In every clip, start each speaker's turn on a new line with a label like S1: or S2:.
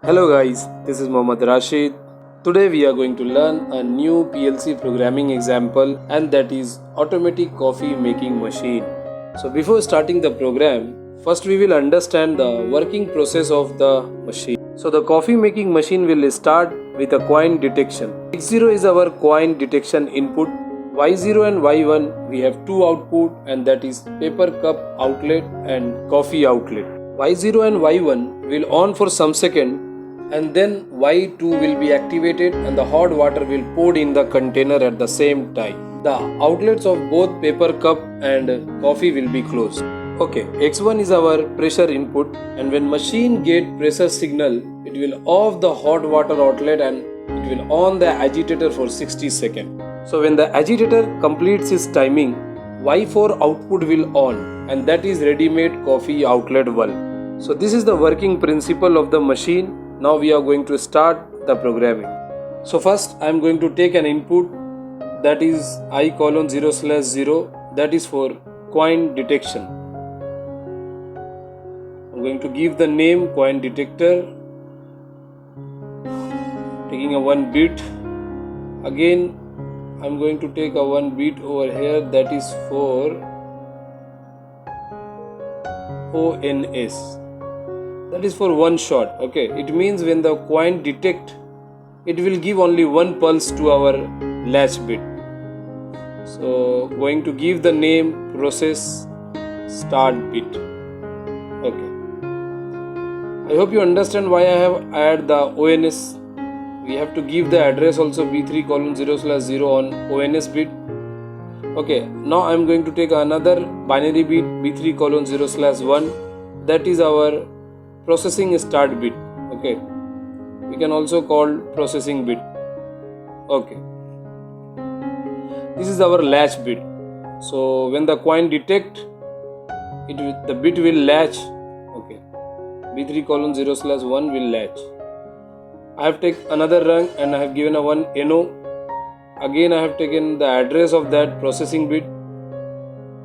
S1: Hello guys, this is Mohammad Rashid. Today we are going to learn a new PLC programming example, and that is automatic coffee making machine. So before starting the program, first we will understand the working process of the machine. So the coffee making machine will start with a coin detection. X0 is our coin detection input. Y0 and Y1 we have two output, and that is paper cup outlet and coffee outlet. Y0 and Y1 will on for some second, and then Y2 will be activated and the hot water will poured in the container at the same time. The outlets of both paper cup and coffee will be closed. Okay, X1 is our pressure input, and when machine get pressure signal, it will off the hot water outlet and it will on the agitator for 60 seconds. So when the agitator completes its timing, Y4 output will on, and that is ready-made coffee outlet valve. So this is the working principle of the machine. Now we are going to start the programming. So first I am going to take an input, that is I:0/0, that is for coin detection. I'm going to give the name coin detector, taking a 1 bit. Again I'm going to take a 1 bit over here, that is for ONS, that is for one shot. Okay, it means when the coin detect, it will give only one pulse to our latch bit. So going to give the name process start bit. Okay, I hope you understand why I have added the ONS. We have to give the address also B3:0/0 on ONS bit. Okay, now I am going to take another binary bit B3:0/1, that is our processing start bit. Okay, we can also call processing bit. Okay, this is our latch bit. So when the coin detect, the bit will latch. Okay, B3:0/1 will latch. I have taken another rung and I have given a 1 NO. Again I have taken the address of that processing bit.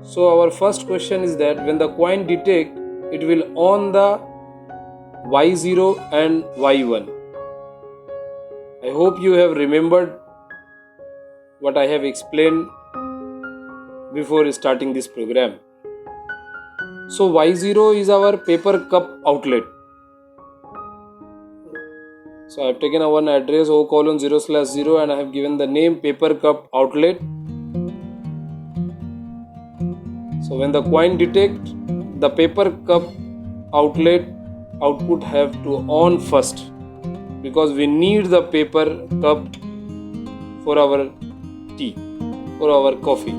S1: So our first question is that when the coin detect, it will on the Y0 and Y1. I hope you have remembered what I have explained before starting this program. So Y0 is our paper cup outlet. So I have taken a one address O:0/0 and I have given the name paper cup outlet. So when the coin detect, the paper cup outlet output have to on first, because we need the paper cup for our tea, for our coffee.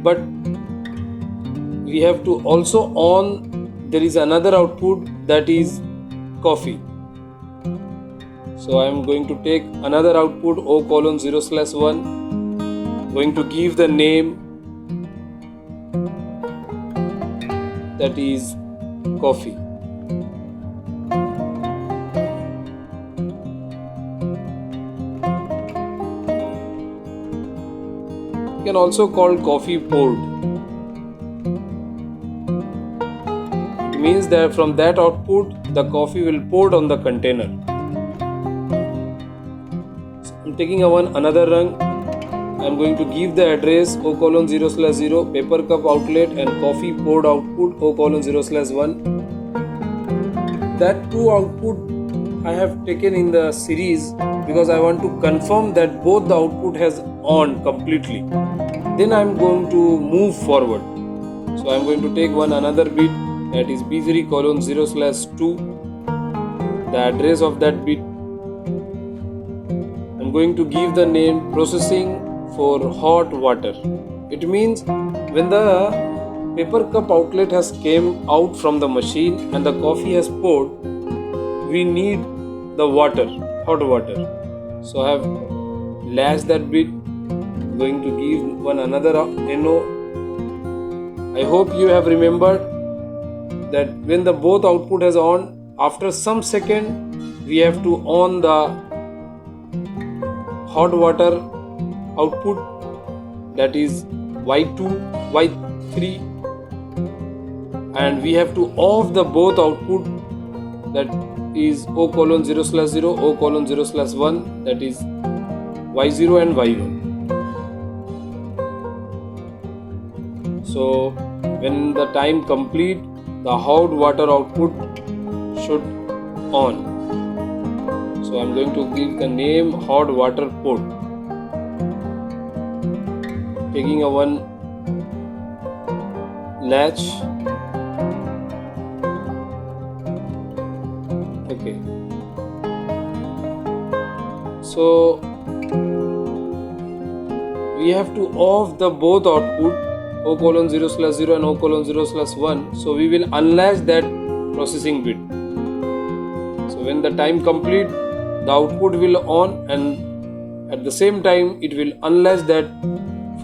S1: But we have to also on, there is another output, that is coffee. So I am going to take another output O:0/1, going to give the name, that is coffee. You can also call coffee poured. It means that from that output, the coffee will poured on the container. So I'm taking another rung. I'm going to give the address O:0/0 paper cup outlet and coffee poured output O:0/1. That two output I have taken in the series because I want to confirm that both the output has on completely. Then I am going to move forward. So I am going to take another bit, that is B3:0/2, the address of that bit. I am going to give the name processing for hot water. It means when the paper cup outlet has came out from the machine and the coffee has poured, we need the water, hot water. So I have latched that bit, going to give another NO. I hope you have remembered that when the both output has on, after some second we have to on the hot water output, that is Y2, Y3. and we have to off the both output, that is O colon 0/0, O colon 0/1, that is Y0 and Y1. So when the time complete, the hot water output should on. So I'm going to give the name hot water port, taking a one latch. Okay, so we have to off the both output, O colon 0/0 and O colon 0/1. So we will unlatch that processing bit. So when the time complete, the output will on, and at the same time it will unlatch that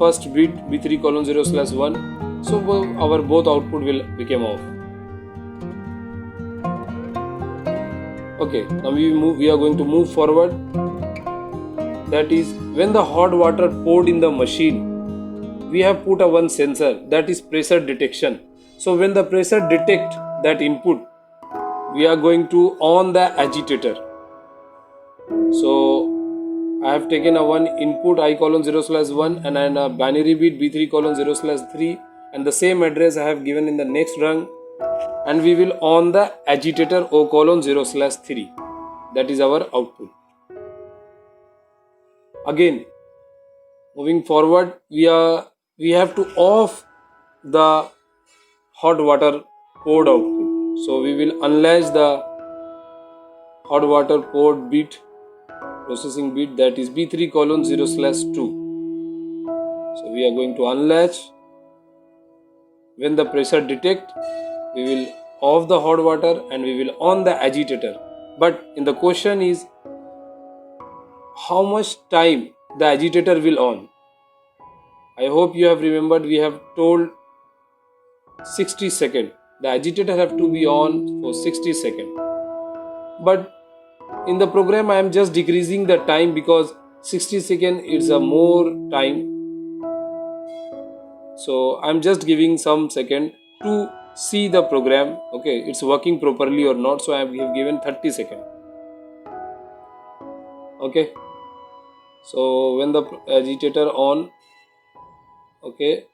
S1: first bit B3 colon 0/1. So our both output will become off. Okay, now we are going to move forward. That is, when the hot water poured in the machine, we have put a one sensor, that is pressure detection. So when the pressure detect that input, we are going to on the agitator. So I have taken a one input I colon 0/1 and then a binary bit B3 colon 0/3, and the same address I have given in the next rung, and we will on the agitator O colon 0/3. That is our output. Again, moving forward, we have to off the hot water poured output. So we will unlatch the hot water poured bit, processing bit, that is B3 colon 0/2. So we are going to unlatch. When the pressure detect, we will off the hot water and we will on the agitator. But in the question is, how much time the agitator will on? I hope you have remembered, we have told 60 seconds. The agitator have to be on for 60 seconds. But in the program I am just decreasing the time because 60 seconds is a more time. So I am just giving some second to see the program, okay, it's working properly or not. So I have given 30 seconds. Okay, so when the agitator on, okay,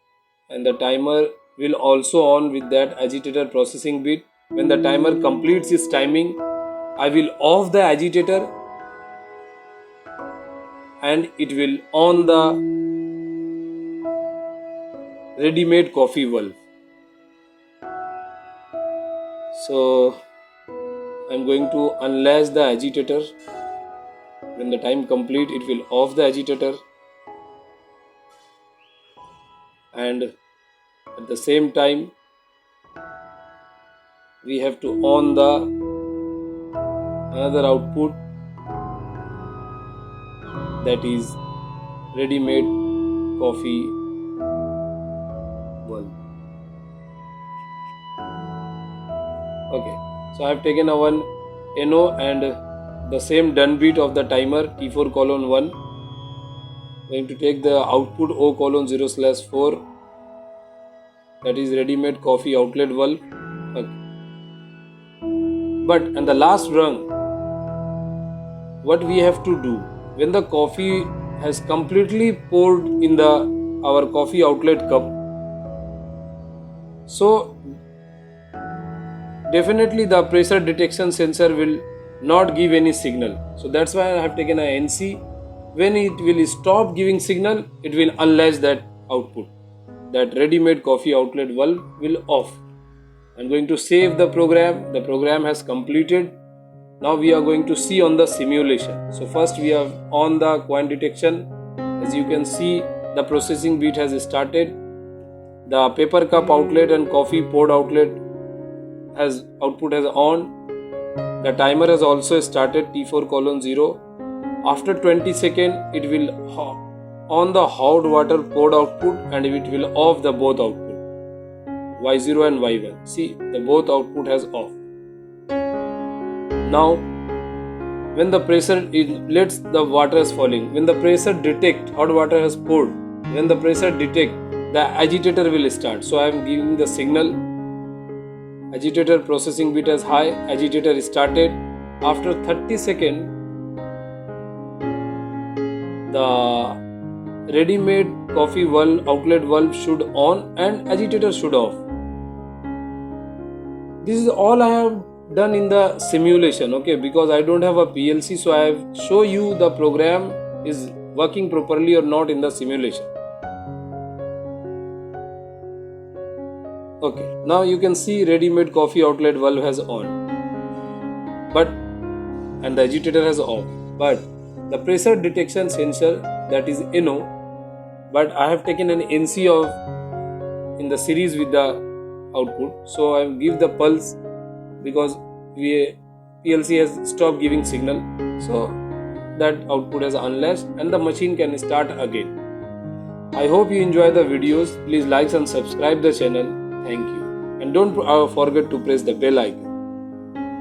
S1: and the timer will also on with that agitator processing bit. When the timer completes its timing, I will off the agitator and it will on the ready-made coffee valve. So I'm going to unlatch the agitator. When the time complete, it will off the agitator, and at the same time we have to on the another output, that is ready-made coffee valve. Okay, so I have taken a one NO and the same done bit of the timer T4 colon 1. Going to take the output O colon 0/4, that is ready-made coffee outlet valve. Okay. But and the last rung, what we have to do, when the coffee has completely poured in the our coffee outlet cup, so definitely the pressure detection sensor will not give any signal. So that's why I have taken a NC. When it will stop giving signal, it will unlatch that output. That ready-made coffee outlet valve will off. I'm going to save the program. The program has completed. Now we are going to see on the simulation. So first we have on the coin detection. As you can see, the processing bit has started. The paper cup outlet and coffee poured outlet has output has on. The timer has also started T4 colon 0. After 20 seconds, it will on the hot water poured output and it will off the both output, Y0 and Y1. See, the both output has off. Now, when the pressure lets the water is falling, when the pressure detect hot water has poured, when the pressure detect, the agitator will start. So I am giving the signal Agitator processing bit as high. Agitator is started. After 30 seconds, the ready-made coffee valve, outlet valve should on and agitator should off. This is all I have done in the simulation, okay, because I don't have a PLC, so I have show you the program is working properly or not in the simulation. Okay, now you can see ready-made coffee outlet valve has on, and the agitator has off, but the pressure detection sensor, that is NO, but I have taken an NC of in the series with the output, so I give the pulse because PLC has stopped giving signal, so that output has unlatched and the machine can start again. I hope you enjoy the videos. Please like and subscribe the channel. Thank you, and don't forget to press the bell icon.